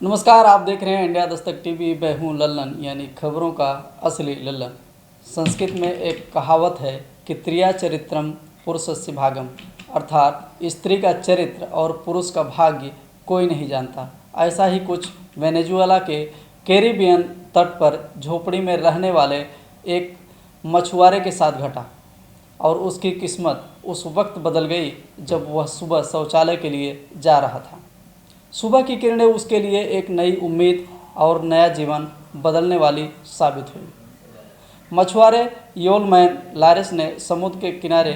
नमस्कार, आप देख रहे हैं इंडिया दस्तक टीवी। मैं हूं लल्लन, यानी खबरों का असली लल्लन। संस्कृत में एक कहावत है कि त्रिया चरित्रम पुरुषस्य भागम, अर्थात स्त्री का चरित्र और पुरुष का भाग्य कोई नहीं जानता। ऐसा ही कुछ वेनेजुएला के कैरिबियन तट पर झोपड़ी में रहने वाले एक मछुआरे के साथ घटा, और उसकी किस्मत उस वक्त बदल गई जब वह सुबह शौचालय के लिए जा रहा था। सुबह की किरणें उसके लिए एक नई उम्मीद और नया जीवन बदलने वाली साबित हुई। मछुआरे योलमैन लारेस ने समुद्र के किनारे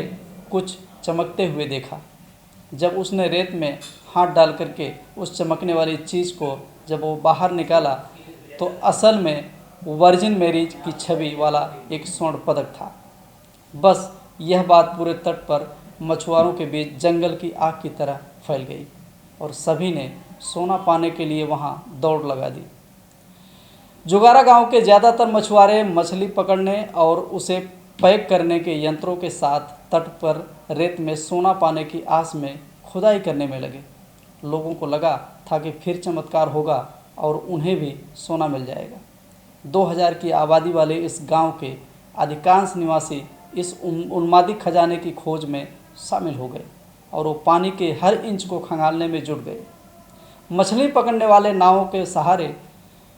कुछ चमकते हुए देखा। जब उसने रेत में हाथ डाल करके उस चमकने वाली चीज़ को जब वो बाहर निकाला तो असल में वर्जिन मैरिज की छवि वाला एक स्वर्ण पदक था। बस यह बात पूरे तट पर मछुआरों के बीच जंगल की आग की तरह फैल गई और सभी ने सोना पाने के लिए वहां दौड़ लगा दी। जुगारा गांव के ज़्यादातर मछुआरे मछली पकड़ने और उसे पैक करने के यंत्रों के साथ तट पर रेत में सोना पाने की आस में खुदाई करने में लगे। लोगों को लगा था कि फिर चमत्कार होगा और उन्हें भी सोना मिल जाएगा। 2000 की आबादी वाले इस गांव के अधिकांश निवासी इस उन्मादी खजाने की खोज में शामिल हो गए और वो पानी के हर इंच को खंगालने में जुट गए। मछली पकड़ने वाले नावों के सहारे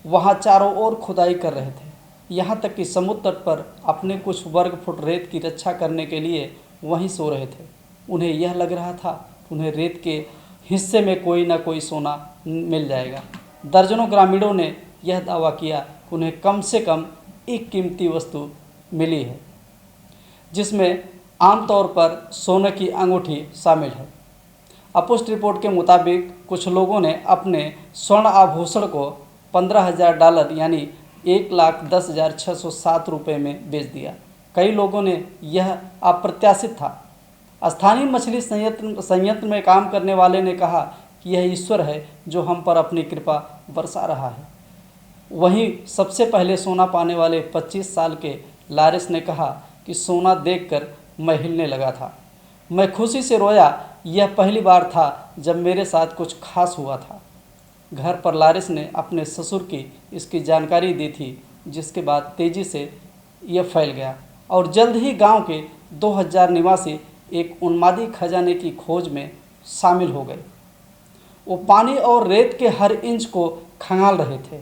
वहां चारों ओर खुदाई कर रहे थे, यहाँ तक कि समुद्र तट पर अपने कुछ वर्ग फुट रेत की रक्षा करने के लिए वहीं सो रहे थे। उन्हें यह लग रहा था कि उन्हें रेत के हिस्से में कोई ना कोई सोना मिल जाएगा। दर्जनों ग्रामीणों ने यह दावा किया कि उन्हें कम से कम एक कीमती वस्तु मिली है, जिसमें आमतौर पर सोने की अंगूठी शामिल है। अपुष्ट रिपोर्ट के मुताबिक कुछ लोगों ने अपने स्वर्ण आभूषण को $15,000 यानी 1,10,607 रुपये में बेच दिया। कई लोगों ने यह अप्रत्याशित था। स्थानीय मछली संयंत्र में काम करने वाले ने कहा कि यह ईश्वर है जो हम पर अपनी कृपा बरसा रहा है। वहीं सबसे पहले सोना पाने वाले 25 साल के लारेस ने कहा कि सोना देखकर मैं हिलने लगा था। मैं खुशी से रोया। यह पहली बार था जब मेरे साथ कुछ खास हुआ था। घर पर लारेस ने अपने ससुर की इसकी जानकारी दी थी, जिसके बाद तेज़ी से यह फैल गया और जल्द ही गांव के 2000 निवासी एक उन्मादी खजाने की खोज में शामिल हो गए। वो पानी और रेत के हर इंच को खंगाल रहे थे।